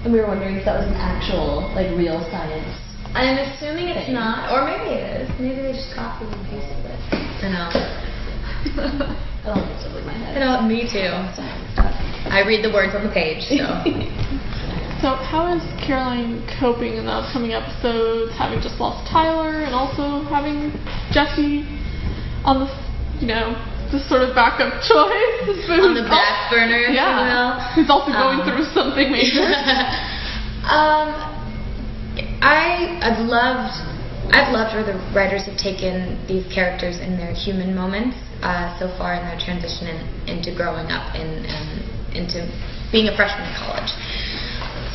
And we were wondering if that was an actual, like, real science. I'm assuming it's not, or maybe it is. Maybe they just copied and pasted it. I know. It all goes over my head. Me too. I read the words on the page, so. So how is Caroline coping in the upcoming episodes, having just lost Tyler and also having Jesse on the, this sort of backup choice? On the back burner, yeah. Who's also going through something major. I've loved where the writers have taken these characters in their human moments so far in their transition into growing up and into being a freshman in college.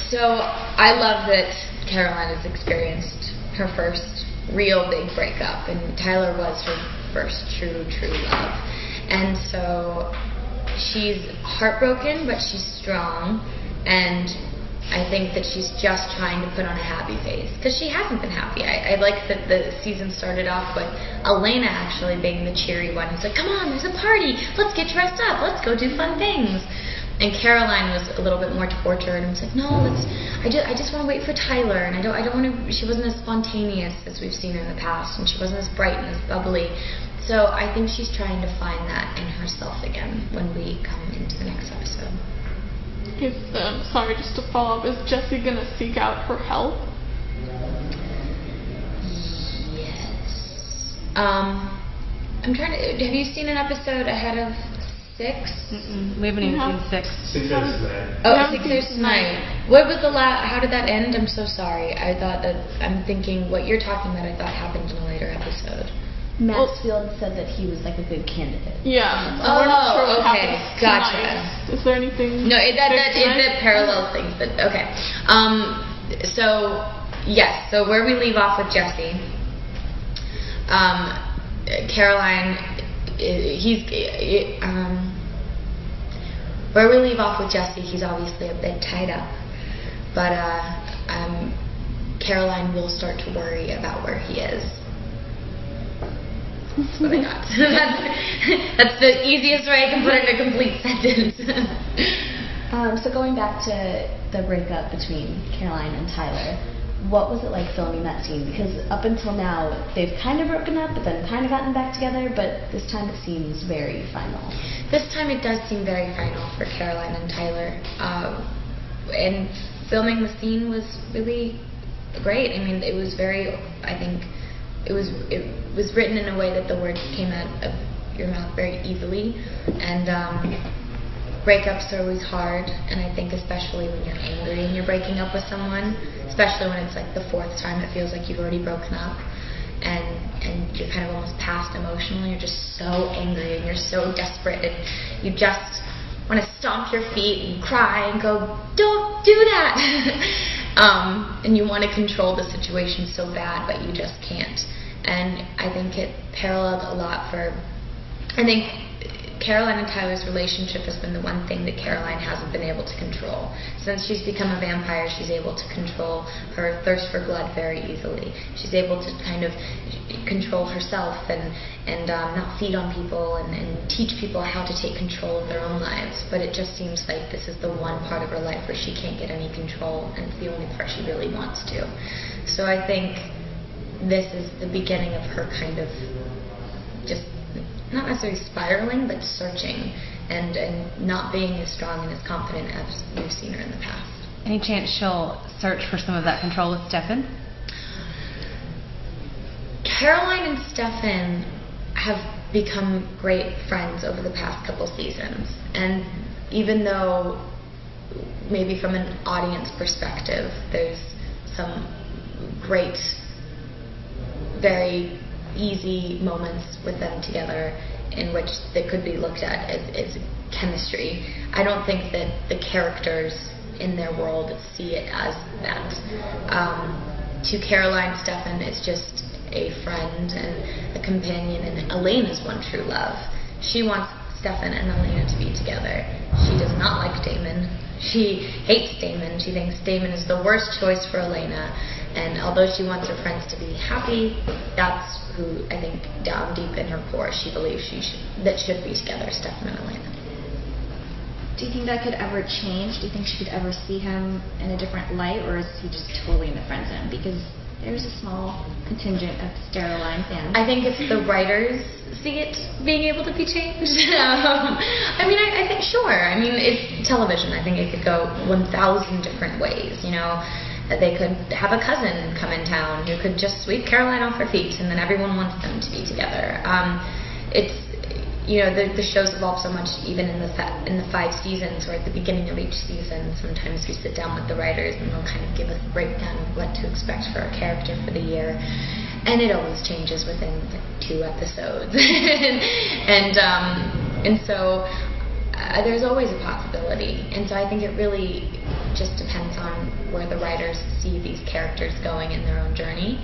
So I love that Caroline has experienced her first real big breakup, and Tyler was her first true love. And so she's heartbroken, but she's strong, and I think that she's just trying to put on a happy face, because she hasn't been happy. I like that the season started off with Elena actually being the cheery one who's like, come on, there's a party, let's get dressed up, let's go do fun things. And Caroline was a little bit more tortured and was like, no, I just want to wait for Tyler, and I don't want to. She wasn't as spontaneous as we've seen her in the past, and she wasn't as bright and as bubbly. So I think she's trying to find that in herself again when we come into the next episode. Sorry, just to follow up, is Jessie gonna seek out her help? Yes. I'm trying to. Have you seen an episode ahead of 6? We haven't even seen 6. 6 There's Tonight. Oh, 6 There's Tonight. What was the last? How did that end? I'm so sorry. I thought that. I'm thinking what you're talking about. I thought happened in a later episode. Maxfield said that he was like a good candidate. Yeah. Oh, we're not sure what okay, happens gotcha. tonight. Is there anything? No, that parallel things, but okay. So yes, so where we leave off with Jesse, Caroline, where we leave off with Jesse, he's obviously a bit tied up, but Caroline will start to worry about where he is. That's what I got. That's the easiest way I can put it in a complete sentence. So going back to the breakup between Caroline and Tyler, what was it like filming that scene? Because up until now, they've kind of broken up, but then kind of gotten back together, but this time it seems very final. This time it does seem very final for Caroline and Tyler. And filming the scene was really great. I mean, it was very, I think, it was written in a way that the words came out of your mouth very easily, and breakups are always hard, and I think especially when you're angry and you're breaking up with someone, especially when it's like the 4th time it feels like you've already broken up, and you're kind of almost past emotionally, you're just so angry and you're so desperate and you just want to stomp your feet and cry and go, don't do that. And you want to control the situation so bad, but you just can't. And I think it paralleled a lot I think Caroline and Tyler's relationship has been the one thing that Caroline hasn't been able to control. Since she's become a vampire, she's able to control her thirst for blood very easily. She's able to kind of control herself and not feed on people and teach people how to take control of their own lives. But it just seems like this is the one part of her life where she can't get any control, and it's the only part she really wants to. So I think this is the beginning of her kind of just not necessarily spiraling, but searching and not being as strong and as confident as we've seen her in the past. Any chance she'll search for some of that control with Stefan? Caroline and Stefan have become great friends over the past couple seasons, and even though maybe from an audience perspective there's some great, very easy moments with them together in which they could be looked at as chemistry, I don't think that the characters in their world see it as that. To Caroline, Stefan is just a friend and a companion, and Elaine is one true love. She wants Stefan and Elena to be together. She does not like Damon. She hates Damon. She thinks Damon is the worst choice for Elena. And although she wants her friends to be happy, that's who I think down deep in her core she believes should be together, Stefan and Elena. Do you think that could ever change? Do you think she could ever see him in a different light, or is he just totally in the friend zone? Because there's a small contingent of Caroline fans. I think if the writers see it being able to be changed, I mean, I think sure. I mean, it's television. I think it could go 1,000 different ways. You know, they could have a cousin come in town who could just sweep Caroline off her feet, and then everyone wants them to be together. It's, you know, the show's evolved so much, even in the 5 seasons, or at the beginning of each season, sometimes we sit down with the writers and they'll kind of give us a breakdown of what to expect for a character for the year. And it always changes within like 2 episodes. and so there's always a possibility. And so I think it really just depends on where the writers see these characters going in their own journey.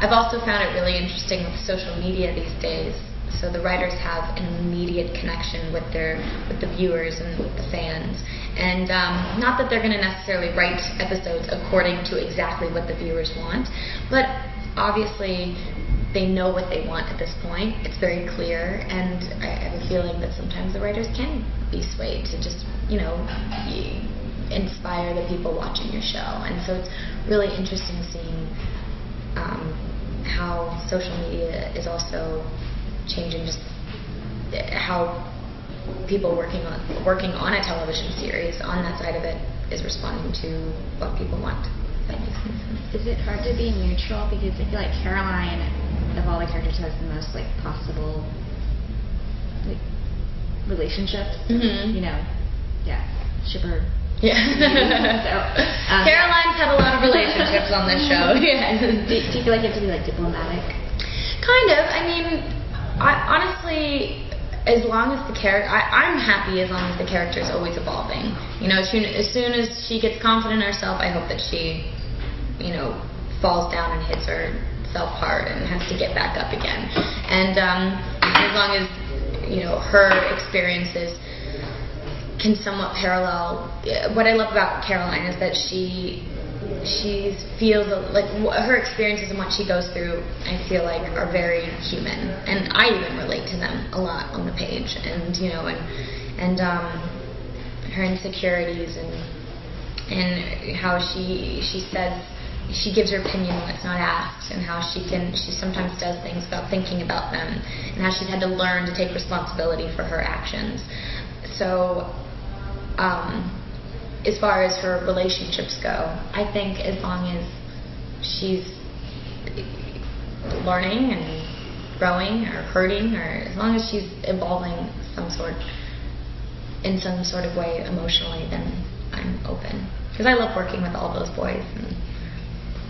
I've also found it really interesting with social media these days. So the writers have an immediate connection with the viewers and with the fans. And not that they're going to necessarily write episodes according to exactly what the viewers want, but obviously they know what they want at this point. It's very clear, and I have a feeling that sometimes the writers can be swayed to just, you know, inspire the people watching your show. And so it's really interesting seeing how social media is also changing just how people working on a television series on that side of it is responding to what people want. If that makes sense. Is it hard to be neutral? Because I feel like Caroline, of all the characters, has the most like possible like relationships. Mm-hmm. You know, yeah, shipper. Yeah. Caroline's had a lot of relationships on this show. Yeah. Do you feel like you have to be like diplomatic? Kind of. I mean, honestly, as long as the I'm happy as long as the character is always evolving. You know, as soon as she gets confident in herself, I hope that she, you know, falls down and hits herself hard and has to get back up again. And as long as, you know, her experiences can somewhat parallel. What I love about Caroline is that she feels like her experiences and what she goes through, I feel like, are very human, and I even relate to them a lot on the page. And you know, and her insecurities and how she says she gives her opinion when it's not asked, and how she sometimes does things without thinking about them, and how she's had to learn to take responsibility for her actions. So as far as her relationships go, I think as long as she's learning and growing or hurting, or as long as she's evolving in some sort of way emotionally, then I'm open. Because I love working with all those boys. And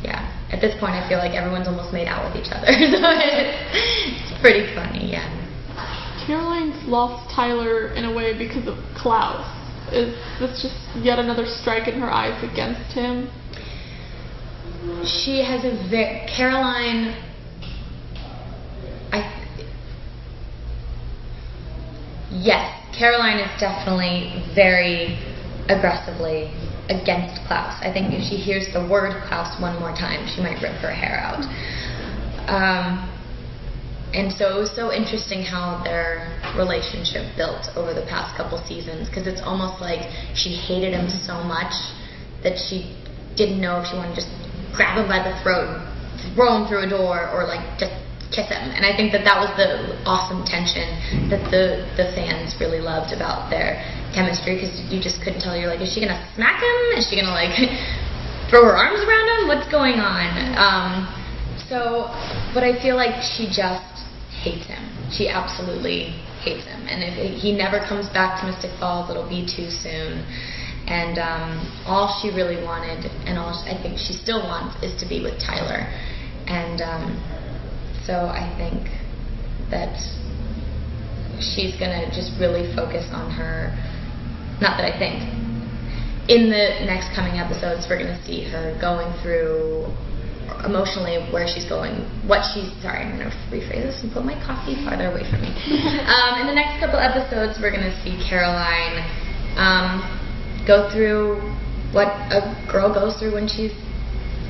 yeah, at this point I feel like everyone's almost made out with each other. So it's pretty funny, yeah. Caroline's lost Tyler in a way because of Klaus. Is this just yet another strike in her eyes against him? She has Caroline. Yes, Caroline is definitely very aggressively against Klaus. I think if she hears the word Klaus one more time, she might rip her hair out. And so it was so interesting how their relationship built over the past couple seasons, because it's almost like she hated him so much that she didn't know if she wanted to just grab him by the throat, throw him through a door, or like just kiss him. And I think that was the awesome tension that the fans really loved about their chemistry, because you just couldn't tell. You're like, is she gonna smack him? Is she gonna like throw her arms around him? What's going on? But I feel like she just hates him. She absolutely hates him. And if he never comes back to Mystic Falls, it'll be too soon. And all she really wanted, and all I think she still wants, is to be with Tyler. And so I think that she's going to just really focus on her. Not that I think. In the next coming episodes, we're going to see her going through emotionally where she's going, sorry, I'm going to rephrase this and put my coffee farther away from me. In the next couple episodes, we're going to see Caroline go through what a girl goes through when she's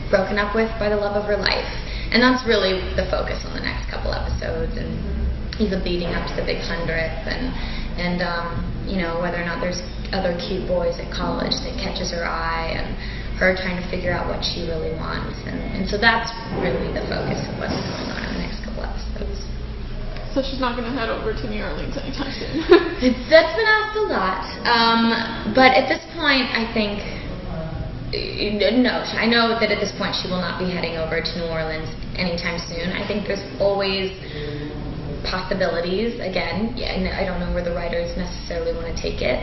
broken up with by the love of her life. And that's really the focus on the next couple episodes, and he's leading up to the big 100th, and you know, whether or not there's other cute boys at college that catches her eye, and her trying to figure out what she really wants. And so that's really the focus of what's going on in the next couple episodes. So she's not going to head over to New Orleans anytime soon. That's been asked a lot. But at this point, I think, no, I know that at this point she will not be heading over to New Orleans anytime soon. I think there's always possibilities. Again, yeah, and I don't know where the writers necessarily want to take it.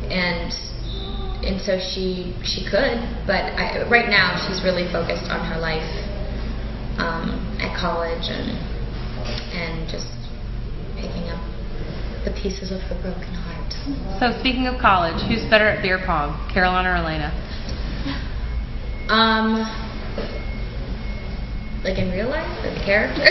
And so she could, but right now she's really focused on her life at college and just picking up the pieces of her broken heart. So speaking of college, who's better at beer pong, Caroline or Elena? Like in real life, as a character?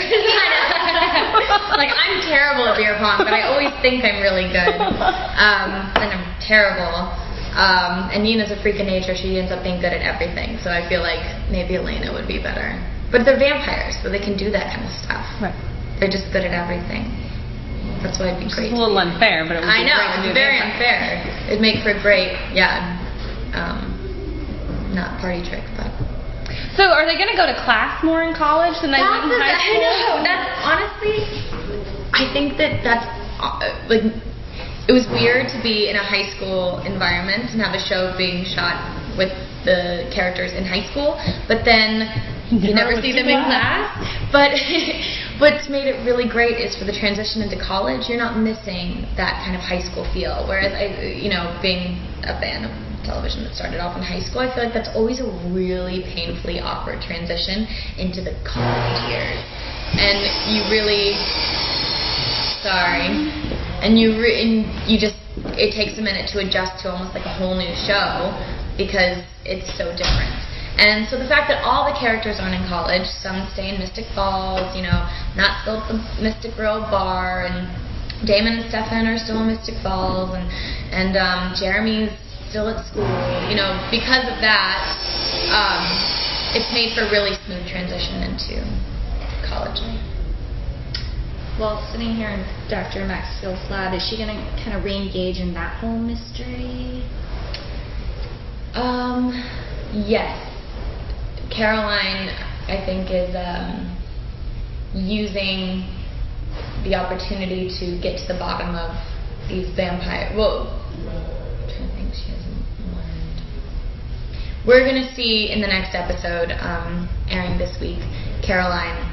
Like, I'm terrible at beer pong, but I always think I'm really good. And I'm terrible. And Nina's a freak of nature. She ends up being good at everything. So I feel like maybe Elena would be better. But they're vampires, so they can do that kind of stuff. Right. They're just good at everything. That's why it'd be great. It's a little unfair, but it would be I know, great to do it's very vampire. unfair. It'd make for a great, not party trick, but... So are they going to go to class more in college than they would in high school? I know. That's honestly, I think that's like, it was weird to be in a high school environment and have a show being shot with the characters in high school, but then you never see them in class. But what's made it really great is for the transition into college, you're not missing that kind of high school feel. Whereas being a fan of television that started off in high school, I feel like that's always a really painfully awkward transition into the college years. And you really, it takes a minute to adjust to almost like a whole new show because it's so different. And so the fact that all the characters aren't in college, some stay in Mystic Falls, not still at the Mystic Grove bar, and Damon and Stefan are still in Mystic Falls, and Jeremy's still at school, because of that, it's made for a really smooth transition into college life. Well, sitting here in Dr. Maxfield's lab, is she going to kind of re-engage in that whole mystery? Yes. Caroline, I think, is using the opportunity to get to the bottom of these vampire... Well, I'm trying to think, she hasn't learned. We're going to see in the next episode, airing this week, Caroline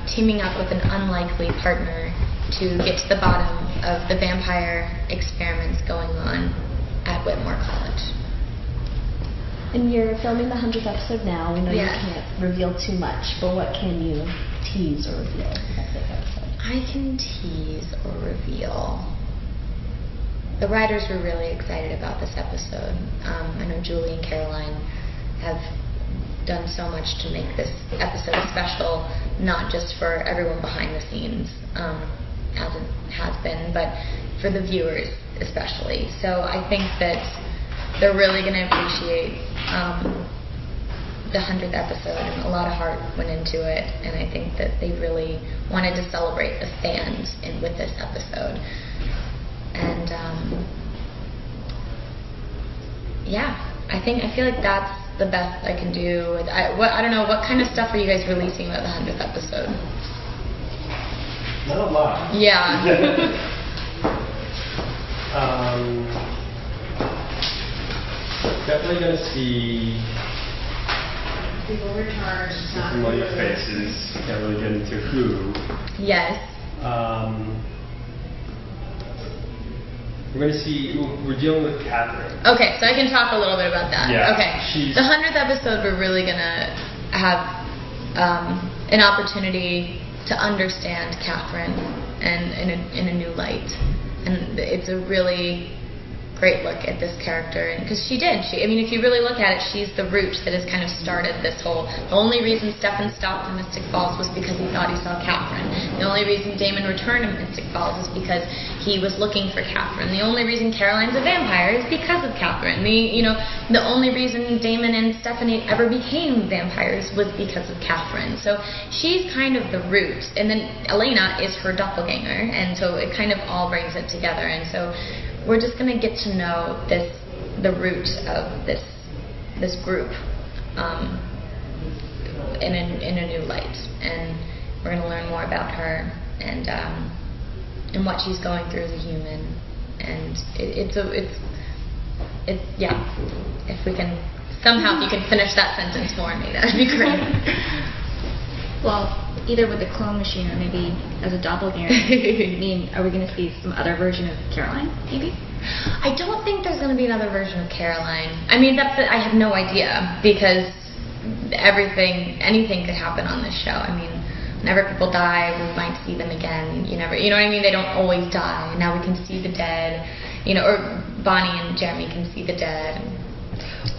teaming up with an unlikely partner to get to the bottom of the vampire experiments going on at Whitmore College. And you're filming the 100th episode now. We know you can't reveal too much, but what can you tease or reveal in that big episode? I can tease or reveal. The writers were really excited about this episode. I know Julie and Caroline have done so much to make this episode special, not just for everyone behind the scenes, as it has been, but for the viewers especially. So I think that they're really going to appreciate the 100th episode, and a lot of heart went into it, and I think that they really wanted to celebrate the fans with this episode. And I feel like that's the best I can do. I don't know, what kind of stuff are you guys releasing about the 100th episode? Not a lot. Yeah. Definitely going to see People return. some familiar faces. Can't really get into who. Yes. We're going to see. We're dealing with Catherine. Okay, so I can talk a little bit about that. Yeah, Okay. she's- The 100th episode, we're really gonna have an opportunity to understand Catherine and in a new light, and it's a really great look at this character, because she did. I mean, if you really look at it, she's the root that has kind of started this whole. The only reason Stefan stopped in Mystic Falls was because he thought he saw Catherine. The only reason Damon returned to Mystic Falls is because he was looking for Catherine. The only reason Caroline's a vampire is because of Catherine. The only reason Damon and Stephanie ever became vampires was because of Catherine. So she's kind of the root, and then Elena is her doppelganger, and so it kind of all brings it together. And so we're just going to get to know the root of this group in a new light, and we're going to learn more about her and what she's going through as a human. And if we can somehow, if you can finish that sentence for me, that would be great. Well, either with the clone machine or maybe as a doppelganger. I mean, are we going to see some other version of Caroline, maybe? I don't think there's going to be another version of Caroline. I mean, I have no idea, because anything could happen on this show. I mean, whenever people die, we might see them again. You know what I mean? They don't always die. Now we can see the dead, or Bonnie and Jeremy can see the dead.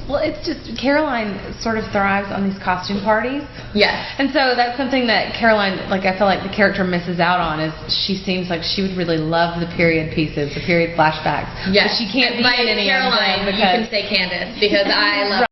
Well, it's just Caroline sort of thrives on these costume parties. Yes. And so that's something that Caroline, I feel like the character misses out on, is she seems like she would really love the period pieces, the period flashbacks. Yes. But she can't be in any Caroline, of them you can say Candice, because I love